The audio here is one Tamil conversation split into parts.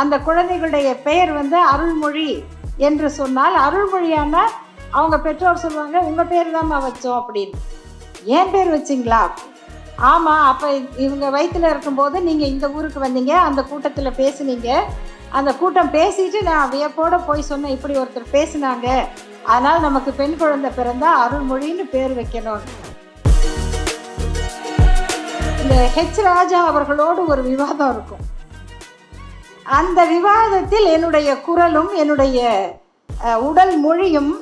அந்த குழந்தைகளுடைய பெயர் வந்து அருள்மொழி என்று சொன்னால், அருள்மொழியான அவங்க பெற்றோர் சொல்லுவாங்க, உங்கள் பேர் தான்மா வச்சோம் அப்படின்னு. ஏன் பேர் வச்சிங்களா? ஆமாம், அப்போ இவங்க வயிற்றில் இருக்கும்போது நீங்கள் இந்த ஊருக்கு வந்தீங்க, அந்த கூட்டத்தில் பேசுனீங்க, அந்த கூட்டம் பேசிட்டு நான் வியப்போடு போய் சொன்னேன், இப்படி ஒருத்தர் பேசினாங்க, அதனால் நமக்கு பெண் குழந்தை பிறந்தா அருள்மொழின்னு பேர் வைக்கணும். இந்த ஹெச் ராஜா அவர்களோடு ஒரு விவாதம் இருக்கும். அந்த விவாதத்தில் என்னுடைய குரலும் என்னுடைய உடல் மொழியும்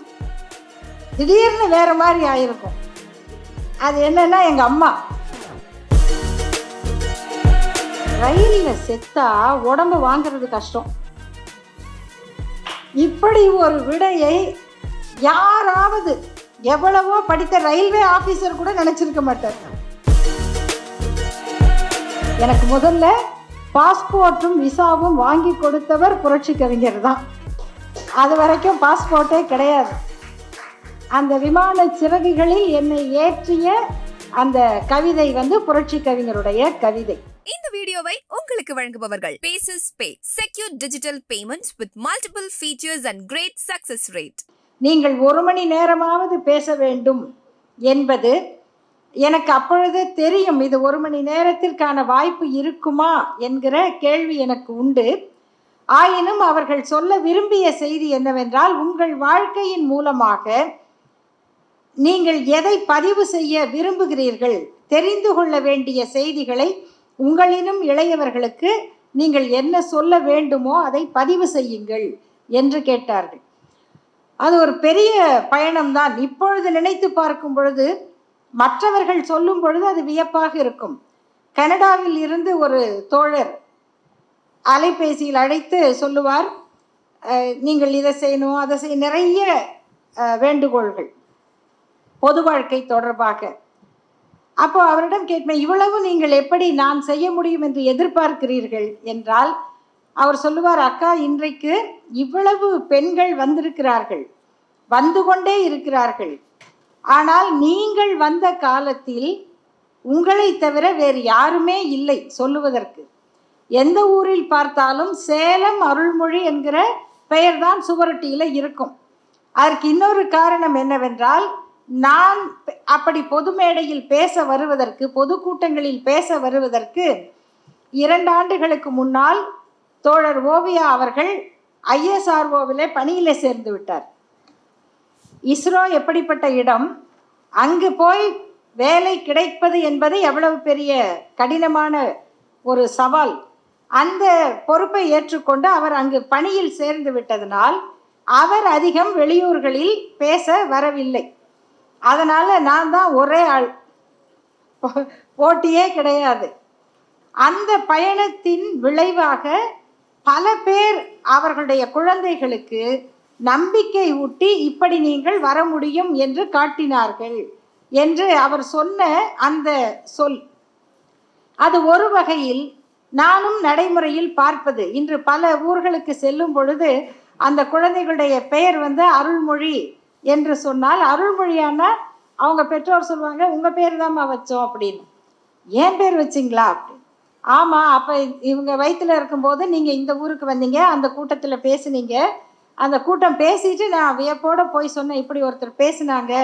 திடீர்னு வேற மாதிரி ஆயிருக்கும். அது என்னன்னா, எங்க அம்மா ரயிலில் செத்தா உடம்பு வாங்கிறது கஷ்டம். இப்படி ஒரு விடையை யாராவது எவ்வளவோ படித்த ரயில்வே ஆபீசர் கூட நினைச்சிருக்க மாட்டார். எனக்கு முதல்ல பாஸ்போர்ட்டும் விசாவும் வாங்கி கொடுத்தவர் புரட்சி கவிஞர் தான். அது வரைக்கும் பாஸ்போர்ட்டே கிடையாது. அந்த விமான சிறகுகளில் என்னை ஏற்றிய அந்த கவிதை வந்து புரட்சி கவிஞருடைய கவிதை. இந்த வீடியோவை உங்களுக்கு வழங்குபவர்கள் பேசஸ் pay, secure digital payments with multiple features and great success rate. நீங்கள் 1 மணி நேரமாவது பேச வேண்டும் என்பது எனக்கு அப்பொழுது தெரியும். இது 1 மணி நேரத்திற்கான வாய்ப்பு இருக்குமா என்கிற கேள்வி எனக்கு உண்டு. ஆயினும் அவர்கள் சொல்ல விரும்பிய செய்தி என்னவென்றால், உங்கள் வாழ்க்கையின் மூலமாக நீங்கள் எதை பதிவு செய்ய விரும்புகிறீர்கள், தெரிந்து கொள்ள வேண்டிய செய்திகளை உங்களினும் இளையவர்களுக்கு நீங்கள் என்ன சொல்ல வேண்டுமோ அதை பதிவு செய்யுங்கள் என்று கேட்டார்கள். அது ஒரு பெரிய பயணம்தான். இப்பொழுது நினைத்து பார்க்கும் பொழுது, மற்றவர்கள் சொல்லும் பொழுது அது வியப்பாக இருக்கும். கனடாவில் இருந்து ஒரு தோழர் அலைபேசியில் அழைத்து சொல்லுவார், நீங்கள் இதை செய்யணும், அதை செய்ய, நிறைய வேண்டுகோள்கள் பொது வாழ்க்கை தொடர்பாக. அப்போ அவரிடம் கேட்பேன், இவ்வளவு நீங்கள் எப்படி நான் செய்ய முடியும் என்று எதிர்பார்க்கிறீர்கள் என்றால், அவர் சொல்லுவார், அக்கா, இன்றைக்கு இவ்வளவு பெண்கள் வந்திருக்கிறார்கள், வந்து கொண்டே இருக்கிறார்கள். ஆனால் நீங்கள் வந்த காலத்தில் உங்களை தவிர வேறு யாருமே இல்லை சொல்லுவதற்கு. எந்த ஊரில் பார்த்தாலும் சேலம் அருள்மொழி என்கிற பெயர்தான் சுவரொட்டியில் இருக்கும். அதற்கு இன்னொரு காரணம் என்னவென்றால், நான் அப்படி பொது மேடையில் பேச வருவதற்கு, பொதுக்கூட்டங்களில் பேச வருவதற்கு 2 ஆண்டுகளுக்கு முன்னால் தோழர் ஓவியா அவர்கள் ISROவிலே பணியில் சேர்ந்து விட்டார். இஸ்ரோ எப்படிப்பட்ட இடம், அங்கு போய் வேலை கிடைப்பது என்பது எவ்வளவு பெரிய கடினமான ஒரு சவால். அந்த பொறுப்பை ஏற்றுக்கொண்டு அவர் அங்கு பணியில் சேர்ந்து விட்டதனால் அவர் அதிகம் வெளியூர்களில் பேச வரவில்லை. அதனால் நான் தான் ஒரே ஆள், போட்டியே கிடையாது. அந்த பயணத்தின் விளைவாக பல பேர் அவர்களுடைய குழந்தைகளுக்கு நம்பிக்கை ஊட்டி, இப்படி நீங்கள் வர முடியும் என்று காட்டினார்கள் என்று அவர் சொன்ன அந்த சொல், அது ஒரு வகையில் நானும் நடைமுறையில் பார்ப்பது. இன்று பல ஊர்களுக்கு செல்லும் பொழுது அந்த குழந்தைகளுடைய பெயர் வந்து அருள்மொழி என்று சொன்னால், அருள்மொழியான அவங்க பெற்றோர் சொல்லுவாங்க, உங்கள் பேர் தான்மா வச்சோம் அப்படின்னு. ஏன் பேர் வச்சிங்களா அப்படின்னு. ஆமாம், அப்போ இவங்க வயிற்றில் இருக்கும்போது நீங்கள் இந்த ஊருக்கு வந்தீங்க, அந்த கூட்டத்தில் பேசுனீங்க, அந்த கூட்டம் பேசிட்டு நான் வியப்போடு போய் சொன்னேன், இப்படி ஒருத்தர் பேசினாங்க,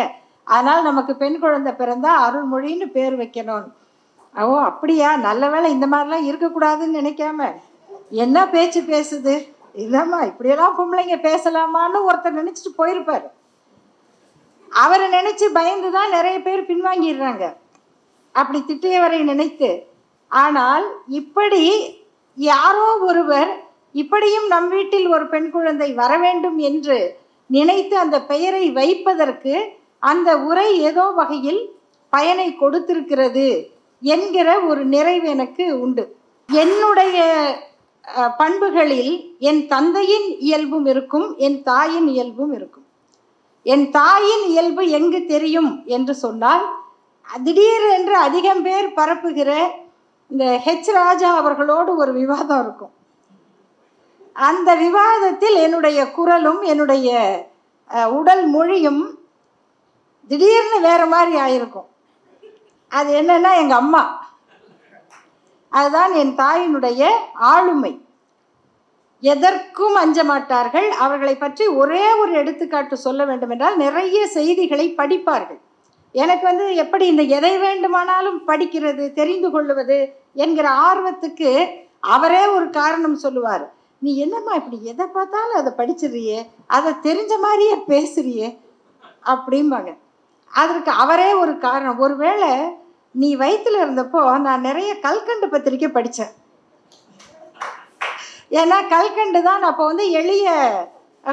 அதனால் நமக்கு பெண் குழந்தை பிறந்தா அருள்மொழின்னு பேர் வைக்கணும். ஓ அப்படியா, நல்ல வேளை, இந்த மாதிரிலாம் இருக்கக்கூடாதுன்னு நினைக்காம என்ன பேச்சு பேசுது, இல்லைம்மா இப்படியெல்லாம் பொம்பளைங்க பேசலாமான்னு ஒருத்தர் நினச்சிட்டு போயிருப்பார். அவரை நினச்சி பயந்து தான் நிறைய பேர் பின்வாங்கிடுறாங்க, அப்படி திட்டியவரை நினைத்து. ஆனால் இப்படி யாரோ ஒருவர் இப்படியும் நம் வீட்டில் ஒரு பெண் குழந்தை வர வேண்டும் என்று நினைத்து அந்த பெயரை வைப்பதற்கு அந்த உரை ஏதோ வகையில் பயனை கொடுத்திருக்கிறது என்கிற ஒரு நிறைவு எனக்கு உண்டு. என்னுடைய பண்புகளில் என் தந்தையின் இயல்பும் இருக்கும், என் தாயின் இயல்பும் இருக்கும். என் தாயின் இயல்பு எங்கு தெரியும் என்று சொன்னால், திடீரென்று அதிகம் பேர் பரப்புகிற இந்த ஹெச் ராஜா அவர்களோடு ஒரு விவாதம் இருக்கும். அந்த விவாதத்தில் என்னுடைய குரலும் என்னுடைய உடல் மொழியும் திடீர்னு வேற மாதிரி ஆயிருக்கும். அது என்னன்னா, எங்கள் அம்மா, அதுதான் என் தாயினுடைய ஆளுமை. எதற்கும் அஞ்ச மாட்டார்கள். அவர்களை பற்றி ஒரே ஒரு எடுத்துக்காட்டு சொல்ல வேண்டும் என்றால் நிறைய செய்திகளை படிப்பார்கள். எனக்கு எப்படி இந்த எதை வேண்டுமானாலும் படிக்கிறது, தெரிந்து கொள்வது என்கிற ஆர்வத்துக்கு அவரே ஒரு காரணம் சொல்லுவார். நீ என்னம்மா இப்படி எதை பார்த்தாலும் அதை படிச்சிடுறியே, அதை தெரிஞ்ச மாதிரியே பேசுறியே அப்படிம்பாங்க. அதற்கு அவரே ஒரு காரணம். ஒருவேளை நீ வயிற்றில் இருந்தப்போ நான் நிறைய கல்கண்டு பத்திரிக்கை படித்தேன். ஏன்னா கல்கண்டு தான் அப்போ எளிய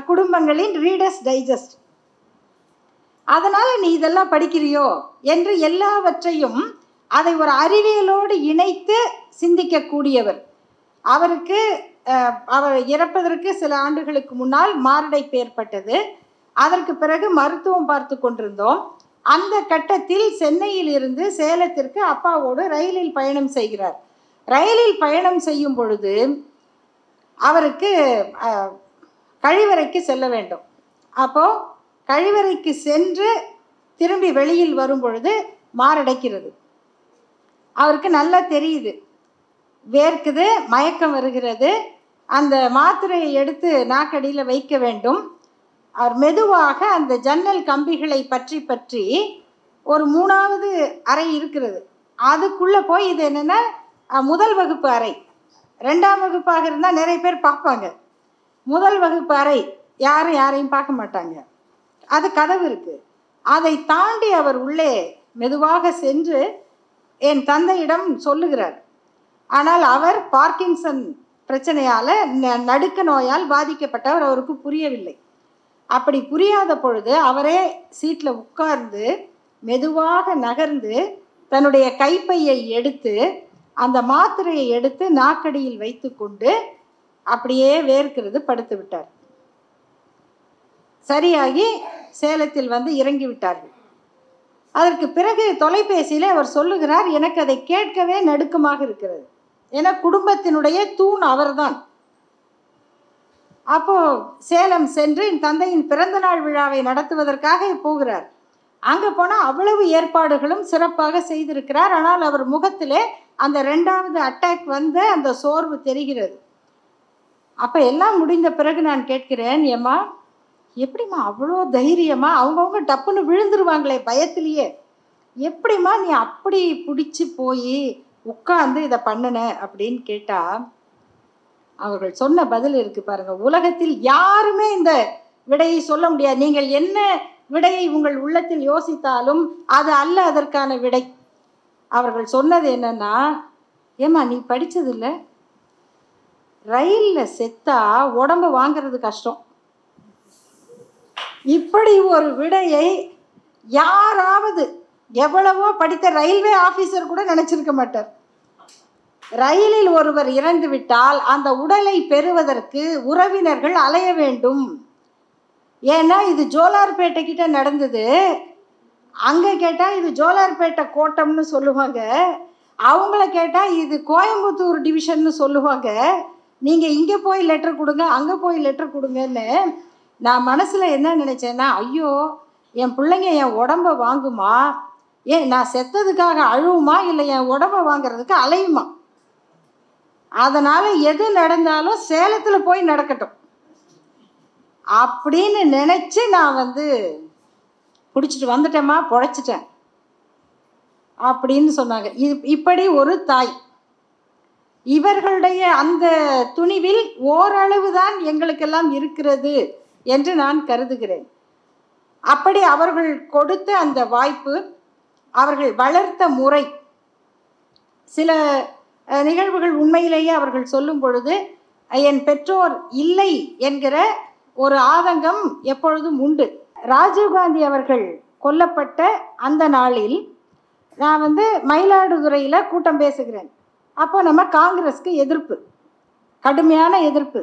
குடும்பங்களின் ரீடர்ஸ் டைஜஸ்ட். அதனால் நீ இதெல்லாம் படிக்கிறியோ என்று எல்லாவற்றையும் அதை ஒரு அறிவியலோடு இணைத்து சிந்திக்கக்கூடியவர். அவருக்கு அவர் இறப்பதற்கு சில ஆண்டுகளுக்கு முன்னால் மாரடைப்பு ஏற்பட்டது. அதற்கு பிறகு மருத்துவம் பார்த்து கொண்டிருந்தோம். அந்த கட்டத்தில் சென்னையில் இருந்து சேலத்திற்கு அப்பாவோடு ரயிலில் பயணம் செய்கிறார். ரயிலில் பயணம் செய்யும் பொழுது அவருக்கு கழிவறைக்கு செல்ல வேண்டும். அப்போது கழிவறைக்கு சென்று திரும்பி வெளியில் வரும் பொழுது மாரடைக்கிறது. அவருக்கு நல்லா தெரியுது, வேர்க்குது, மயக்கம் வருகிறது. அந்த மாத்திரையை எடுத்து நாக்கடியில் வைக்க வேண்டும். அவர் மெதுவாக அந்த ஜன்னல் கம்பிகளை பற்றி பற்றி ஒரு 3வது அறை இருக்கிறது, அதுக்குள்ளே போய் இது என்னென்னா முதல் வகுப்பு அறை. 2ஆம் வகுப்பாக இருந்தால் நிறைய பேர் பார்ப்பாங்க. முதல் வகுப்பு அறை யாரும் யாரையும் பார்க்க மாட்டாங்க. அது கதவு இருக்குது. அதை தாண்டி அவர் உள்ளே மெதுவாக சென்று என் தந்தையிடம் சொல்லுகிறார். ஆனால் அவர் பார்க்கின்சன் பிரச்சனையால் நடுக்க நோயால் பாதிக்கப்பட்டவர். அவருக்கு புரியவில்லை. அப்படி புரியாத பொழுது அவரே சீட்டில் உட்கார்ந்து மெதுவாக நகர்ந்து தன்னுடைய கைப்பையை எடுத்து அந்த மாத்திரையை எடுத்து நாக்கடியில் வைத்து கொண்டு அப்படியே வேர்க்கிறது படுத்து விட்டார். சரியாகி சேலத்தில் இறங்கி விட்டார்கள். அதற்கு பிறகு தொலைபேசியில் அவர் சொல்லுகிறார், எனக்கு அதை கேட்கவே நடுக்கமாக இருக்கிறது. ஏன்னா குடும்பத்தினுடைய தூண் அவர்தான். அப்போது சேலம் சென்று என் தந்தையின் பிறந்தநாள் விழாவை நடத்துவதற்காக போகிறார். அங்கே போனால் அவ்வளவு ஏற்பாடுகளும் சிறப்பாக செய்திருக்கிறார். ஆனால் அவர் முகத்திலே அந்த 2வது அட்டாக் அந்த சோர்வு தெரிகிறது. அப்போ எல்லாம் முடிந்த பிறகு நான் கேட்கிறேன், ஏம்மா எப்படிம்மா அவ்வளோ தைரியமா, அவங்கவுங்க டப்புன்னு விழுந்துருவாங்களே பயத்திலேயே, எப்படிம்மா நீ அப்படி பிடிச்சி போய் உட்கார்ந்து இதை பண்ணின அப்படின்னு கேட்டால் அவர்கள் சொன்ன பதில் இருக்குது பாருங்கள். உலகத்தில் யாருமே இந்த விடையை சொல்ல முடியாது. நீங்கள் என்ன விடையை உங்கள் உள்ளத்தில் யோசித்தாலும் அது அல்ல அதற்கான விடை. அவர்கள் சொன்னது என்னன்னா, ஏம்மா நீ படித்ததில்லை, ரயிலில் செத்தா உடம்பு வாங்கிறது கஷ்டம். இப்படி ஒரு விடையை யாராவது எவ்வளவோ படித்த ரயில்வே ஆஃபீஸர் கூட நினச்சிருக்க மாட்டார். ரயிலில் ஒருவர் இறந்து விட்டால் அந்த உடலை பெறுவதற்கு உறவினர்கள் அலைய வேண்டும். ஏன்னா இது ஜோலார்பேட்டை கிட்ட நடந்தது. அங்கே கேட்டால் இது ஜோலார்பேட்டை கோட்டம்னு சொல்லுவாங்க, அவங்கள கேட்டால் இது கோயம்புத்தூர் டிவிஷன்னு சொல்லுவாங்க. நீங்கள் இங்கே போய் லெட்டர் கொடுங்க, அங்கே போய் லெட்டர் கொடுங்கன்னு நான் மனசில் என்ன நினச்சேன்னா, ஐயோ என் பிள்ளைங்க என் உடம்பை வாங்குமா, ஏன் நான் செத்ததுக்காக அழுவுமா, இல்லை என் உடம்பை வாங்கிறதுக்கு அலையுமா, அதனால் எது நடந்தாலும் சேலத்தில் போய் நடக்கட்டும் அப்படின்னு நினச்சி நான் பிடிச்சிட்டு வந்துட்டேம்மா, பொழைச்சிட்டேன் அப்படின்னு சொன்னாங்க. இப்படி ஒரு தாய். இவர்களுடைய அந்த துணிவில் ஓரளவு தான் எங்களுக்கெல்லாம் இருக்கிறது என்று நான் கருதுகிறேன். அப்படி அவர்கள் கொடுத்த அந்த வாய்ப்பு, அவர்கள் வளர்த்த முறை, சில நிகழ்வுகள் உண்மையிலேயே அவர்கள் சொல்லும் பொழுது என் பெற்றோர் இல்லை என்கிற ஒரு ஆதங்கம் எப்பொழுதும் உண்டு. ராஜீவ்காந்தி அவர்கள் கொல்லப்பட்ட அந்த நாளில் நான் மயிலாடுதுறையில் கூட்டம் பேசுகிறேன். அப்போ நம்ம காங்கிரஸ்க்கு எதிர்ப்பு, கடுமையான எதிர்ப்பு.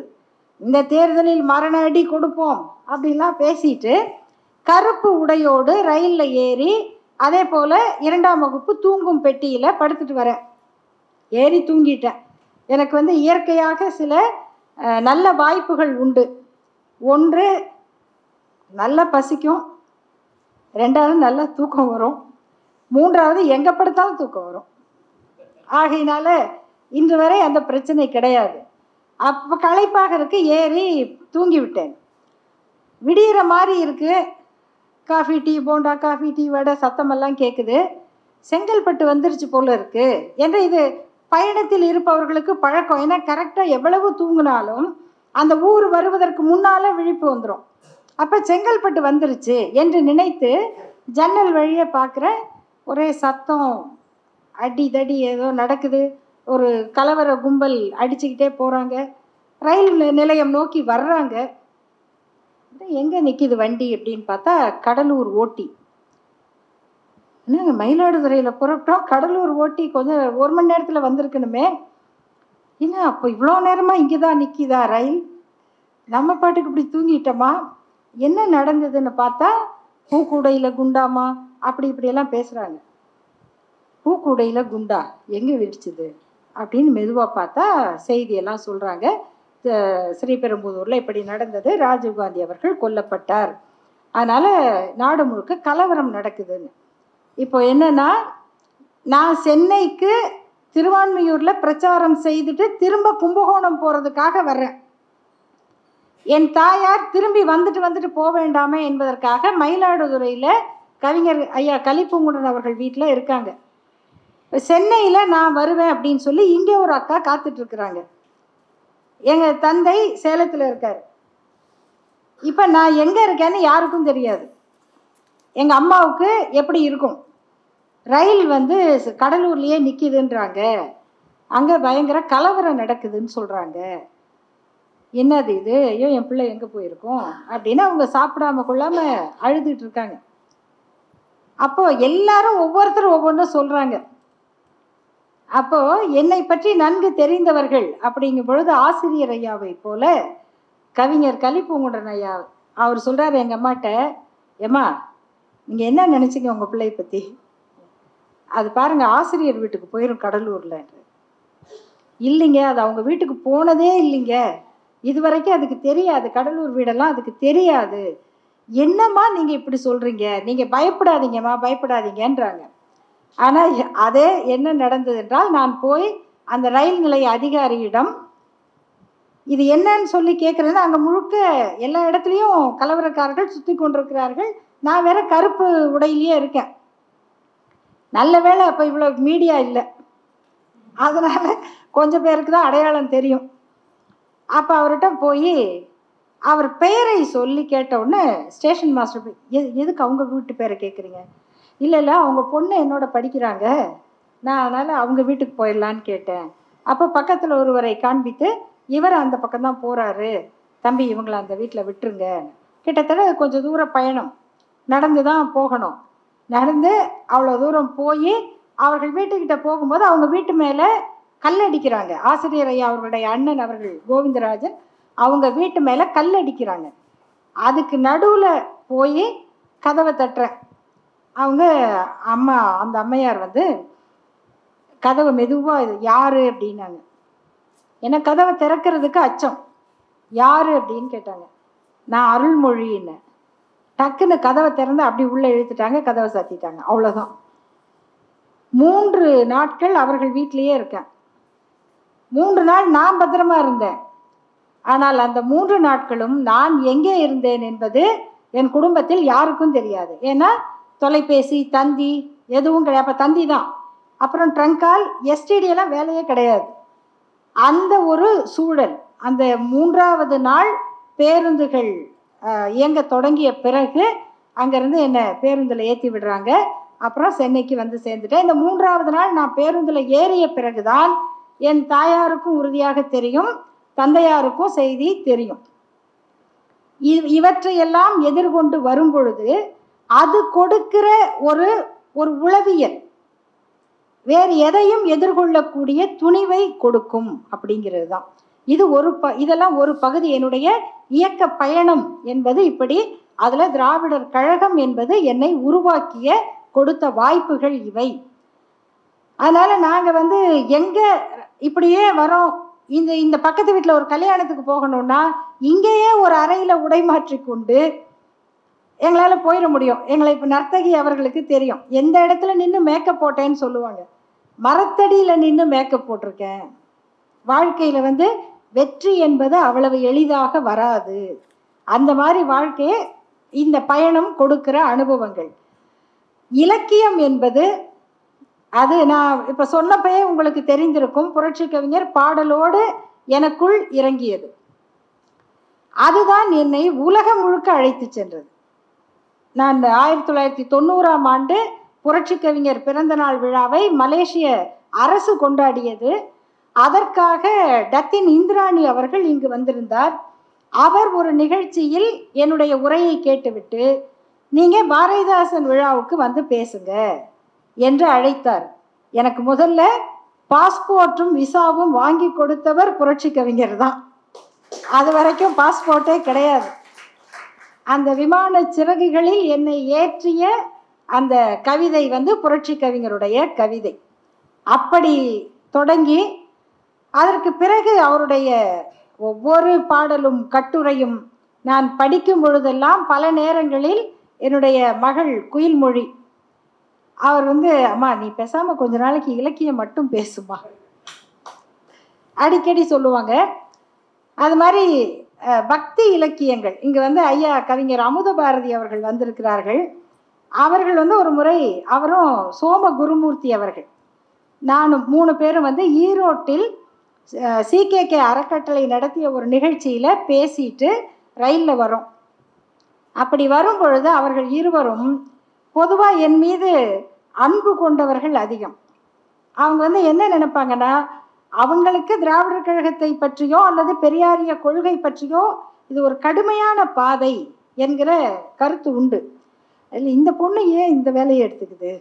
இந்த தேர்தலில் மரண அடி கொடுப்போம் அப்படின்லாம் பேசிட்டு கருப்பு உடையோடு ரயிலில் ஏறி அதே போல் 2ஆம் வகுப்பு தூங்கும் பெட்டியில் படுத்துட்டு வரேன். ஏறி தூங்கிட்டேன். எனக்கு இயற்கையாக சில நல்ல வாய்ப்புகள் உண்டு. ஒன்று, நல்லா பசிக்கும். 2வது நல்லா தூக்கம் வரும். 3வது எங்கே படுத்தாலும் தூக்கம் வரும். ஆகையினால இன்று வரை அந்த பிரச்சனை கிடையாது. அப்போ களைப்பாக இருக்கு, ஏறி தூங்கி விட்டேன். விடிகிற மாதிரி இருக்குது, coffee tea bonda, coffee tea vada சத்தமெல்லாம் கேட்குது. செங்கல்பட்டு வந்துருச்சு போல இருக்குது என்று இது பயணத்தில் இருப்பவர்களுக்கு பழக்கம். ஏன்னா கரெக்டாக எவ்வளவு தூங்கினாலும் அந்த ஊர் வருவதற்கு முன்னால் விழிப்பு வந்துடும். அப்போ செங்கல்பட்டு வந்துருச்சு என்று நினைத்து ஜன்னல் வழியே பார்க்குற, ஒரே சத்தம், அடி தடி ஏதோ நடக்குது. ஒரு கலவர கும்பல் அடிச்சுக்கிட்டே போகிறாங்க, ரயில் நிலையம் நோக்கி வர்றாங்க. எங்கே நிற்கிது வண்டி அப்படின்னு பார்த்தா கடலூர் ஓட்டி. என்னங்க மயிலாடுதுறையில் புறப்பட்டோம், கடலூர் ஓட்டி கொஞ்சம் 1 மணி நேரத்தில் வந்திருக்கணுமே, என்ன அப்போ இவ்வளோ நேரமாக இங்கே தான் நிற்கிதா ரயில், நம்ம பாட்டுக்கு இப்படி தூங்கிட்டோமா, என்ன நடந்ததுன்னு பார்த்தா பூக்கூடையில் குண்டாமா அப்படி இப்படியெல்லாம் பேசுகிறாங்க. பூக்கூடையில் குண்டா எங்கே வெடிச்சுது அப்படின்னு மெதுவாக பார்த்தா செய்தியெல்லாம் சொல்கிறாங்க. ஸ்ரீபெரும்புதூரில் இப்படி நடந்தது, ராஜீவ்காந்தி அவர்கள் கொல்லப்பட்டார், அதனால் நாடு முழுக்க கலவரம் நடக்குதுன்னு. இப்போ என்னென்னா, நான் சென்னைக்கு திருவான்மியூரில் பிரச்சாரம் செய்துட்டு திரும்ப கும்பகோணம் போகிறதுக்காக வர்றேன். என் தாயார் திரும்பி வந்துட்டு போக வேண்டாமே என்பதற்காக மயிலாடுதுறையில் கவிஞர் ஐயா கலிப்பூங்குடன் அவர்கள் வீட்டில் இருக்காங்க. சென்னையில் நான் வருவேன் அப்படின்னு சொல்லி இங்கே ஒரு அக்கா காத்துட்ருக்குறாங்க. எங்கள் தந்தை சேலத்தில் இருக்கார். இப்போ நான் எங்கே இருக்கேன்னு யாருக்கும் தெரியாது. எங்கள் அம்மாவுக்கு எப்படி இருக்கும், ரயில் வந்து கடலூர்லேயே நிற்கிதுன்றாங்க, அங்கே பயங்கர கலவரம் நடக்குதுன்னு சொல்கிறாங்க, என்னது இது, ஐயோ என் பிள்ளை எங்கே போயிருக்கோம் அப்படின்னு அவங்க சாப்பிடாம கொள்ளாமல் அழுதுட்டு இருக்காங்க. அப்போது எல்லாரும் ஒவ்வொருத்தரும் ஒவ்வொன்றும் சொல்கிறாங்க. அப்போது என்னை பற்றி நன்கு தெரிந்தவர்கள் அப்படிங்கும் பொழுது ஆசிரியர் ஐயாவை போல கவிஞர் கலிப்பூங்குடன் ஐயா அவர் சொல்கிறார் எங்கள் அம்மாட்ட, ஏம்மா நீங்கள் என்ன நினச்சிங்க உங்கள் பிள்ளையை பற்றி, அது பாருங்கள் ஆசிரியர் வீட்டுக்கு போயிடும் கடலூரில். இல்லைங்க, அது அவங்க வீட்டுக்கு போனதே இல்லைங்க, இது வரைக்கும் அதுக்கு தெரியாது, கடலூர் வீடெல்லாம் அதுக்கு தெரியாது. என்னம்மா நீங்கள் இப்படி சொல்கிறீங்க, நீங்கள் பயப்படாதீங்கம்மா பயப்படாதீங்கன்றாங்க. ஆனால் அதே என்ன நடந்தது என்றால், நான் போய் அந்த ரயில் நிலைய அதிகாரியிடம் இது என்னன்னு சொல்லி கேட்குறேன்னா, அங்கே முழுக்க எல்லா இடத்துலையும் கலவரக்காரர்கள் சுற்றி கொண்டிருக்கிறார்கள், நான் வேற கருப்பு உடையிலேயே இருக்கேன். நல்ல வேளை அப்போ இவ்வளோ மீடியா இல்லை, அதனால் கொஞ்சம் பேருக்கு தான் அடையாளம் தெரியும். அப்போ அவர்கிட்ட போய் அவர் பெயரை சொல்லி கேட்டவுடனே ஸ்டேஷன் மாஸ்டர் எதுக்கு அவங்க வீட்டு பேரை கேட்குறீங்க, இல்லை அவங்க பொண்ணு என்னோட படிக்கிறாங்க, நான் அதனால் அவங்க வீட்டுக்கு போயிடலான்னு கேட்டேன். அப்போ பக்கத்தில் ஒருவரை காண்பித்து, இவர் அந்த பக்கம்தான் போகிறாரு தம்பி, இவங்களை அந்த வீட்டில் விட்டுருங்க. கிட்டத்தட்ட கொஞ்சம் தூரம் பயணம் நடந்து தான் போகணும். நடந்து அவ்வளோ தூரம் போய் அவர்கள் வீட்டுக்கிட்ட போகும்போது அவங்க வீட்டு மேலே கல்லடிக்கிறாங்க. ஆசிரியர் ஐயா அவர்களுடைய அண்ணன் அவர்கள் கோவிந்தராஜன் அவங்க வீட்டு மேலே கல்லடிக்கிறாங்க. அதுக்கு நடுவில் போய் கதவை தட்டுறேன். அவங்க அம்மா, அந்த அம்மையார் வந்து கதவை மெதுவாக இது யார் அப்படின்னாங்க. ஏன்னா கதவை திறக்கிறதுக்கு அச்சம். யார் அப்படின்னு கேட்டாங்க. நான் அருள்மொழின்னு. டக்குன்னு கதவை திறந்து அப்படி உள்ளே இழுத்துட்டாங்க, கதவை சாத்திட்டாங்க, அவ்வளோதான். 3 நாட்கள் அவர்கள் வீட்டிலையே இருக்கேன். 3 நாள் நான் பத்திரமா இருந்தேன். ஆனால் அந்த 3 நாட்களும் நான் எங்கே இருந்தேன் என்பது என் குடும்பத்தில் யாருக்கும் தெரியாது. ஏன்னா தொலைபேசி தந்தி எதுவும் கிடையாது. அப்போ தந்தி தான், அப்புறம் ட்ரங்கால், எஸ்டிடியெல்லாம் வேலையே கிடையாது. அந்த ஒரு சூழல். அந்த 3வது நாள் பேருந்துகள் இயங்க தொடங்கிய பிறகு அங்கேருந்து என்னை பேருந்தில் ஏற்றி விடுறாங்க. அப்புறம் சென்னைக்கு வந்து சேர்ந்துட்டேன். இந்த 3வது நாள் நான் பேருந்தில் ஏறிய பிறகுதான் என் தாயாருக்கும் உறுதியாக தெரியும், தந்தையாருக்கும் செய்தி தெரியும். இவற்றையெல்லாம் எதிர்கொண்டு வரும் பொழுது அது கொடுக்கிற ஒரு உளவியல் வேறு எதையும் எதிர்கொள்ளக்கூடிய துணிவை கொடுக்கும் அப்படிங்கிறது தான். இது இதெல்லாம் ஒரு பகுதி. என்னுடைய இயக்க பயணம் என்பது இப்படி. அதில் திராவிடர் கழகம் என்பது என்னை உருவாக்கிய கொடுத்த வாய்ப்புகள் இவை. அதனால் நாங்கள் வந்து எங்கே இப்படியே வரோம். இந்த பக்கத்து வீட்டில் ஒரு கல்யாணத்துக்கு போகணும்னா இங்கேயே ஒரு அறையில் உடை மாற்றி கொண்டு எங்களால் போயிட முடியும். எங்களை இப்போ நர்த்தகி அவர்களுக்கு தெரியும், எந்த இடத்துல நின்று மேக்கப் போட்டேன்னு சொல்லுவாங்க. மரத்தடியில் நின்று மேக்கப் போட்டிருக்கேன். வாழ்க்கையில் வந்து வெற்றி என்பது அவ்வளவு எளிதாக வராது. அந்த மாதிரி வாழ்க்கையை இந்த பயணம் கொடுக்கிற அனுபவங்கள். இலக்கியம் என்பது அது நான் இப்போ சொன்னப்பயே உங்களுக்கு தெரிந்திருக்கும். புரட்சி கவிஞர் பாடலோடு எனக்குள் இறங்கியது. அதுதான் என்னை உலகம் முழுக்க அழைத்து சென்றது. நான் 1990ஆம் ஆண்டு புரட்சி கவிஞர் பிறந்த நாள் விழாவை மலேசிய அரசு கொண்டாடியது. அதற்காக டத்தின் இந்திராணி அவர்கள் இங்கு வந்திருந்தார். அவர் ஒரு நிகழ்ச்சியில் என்னுடைய உரையை கேட்டுவிட்டு, நீங்கள் பாரதிதாசன் விழாவுக்கு வந்து பேசுங்க என்று அழைத்தார். எனக்கு முதல்ல பாஸ்போர்ட்டும் விசாவும் வாங்கி கொடுத்தவர் புரட்சி கவிஞர் தான். அது வரைக்கும் பாஸ்போர்ட்டே கிடையாது. அந்த விமான சிறகுகளில் என்னை ஏற்றிய அந்த கவிதை புரட்சி கவிஞருடைய கவிதை. அப்படி தொடங்கி அதற்கு பிறகு அவருடைய ஒவ்வொரு பாடலும் கட்டுரையும் நான் படிக்கும் பொழுதெல்லாம் பல நேரங்களில் என்னுடைய மகள் குயில்மொழி அவர் அம்மா நீ பேசாமல் கொஞ்ச நாளைக்கு இலக்கியம் மட்டும் பேசுமா அடிக்கடி சொல்லுவாங்க. அது மாதிரி பக்தி இலக்கியங்கள் இங்கே ஐயா கவிஞர் அமுத பாரதி அவர்கள் வந்திருக்கிறார்கள். அவர்கள் ஒரு முறை அவரும் சோம குருமூர்த்தி அவர்கள் நானும் 3 பேரும் ஈரோட்டில் CKK அறக்கட்டளை நடத்திய ஒரு நிகழ்ச்சியில் பேசிட்டு ரயிலில் வரோம். அப்படி வரும் பொழுது அவர்கள் இருவரும் பொதுவாக என் மீது அன்பு கொண்டவர்கள் அதிகம். அவங்க என்ன நினைப்பாங்கன்னா, அவங்களுக்கு திராவிடர் கழகத்தை பற்றியோ அல்லது பெரியாரிய கொள்கை பற்றியோ இது ஒரு கடுமையான பாதை என்கிற கருத்து உண்டு. அதில் இந்த பொண்ணு ஏன் இந்த வேலையை எடுத்துக்குது,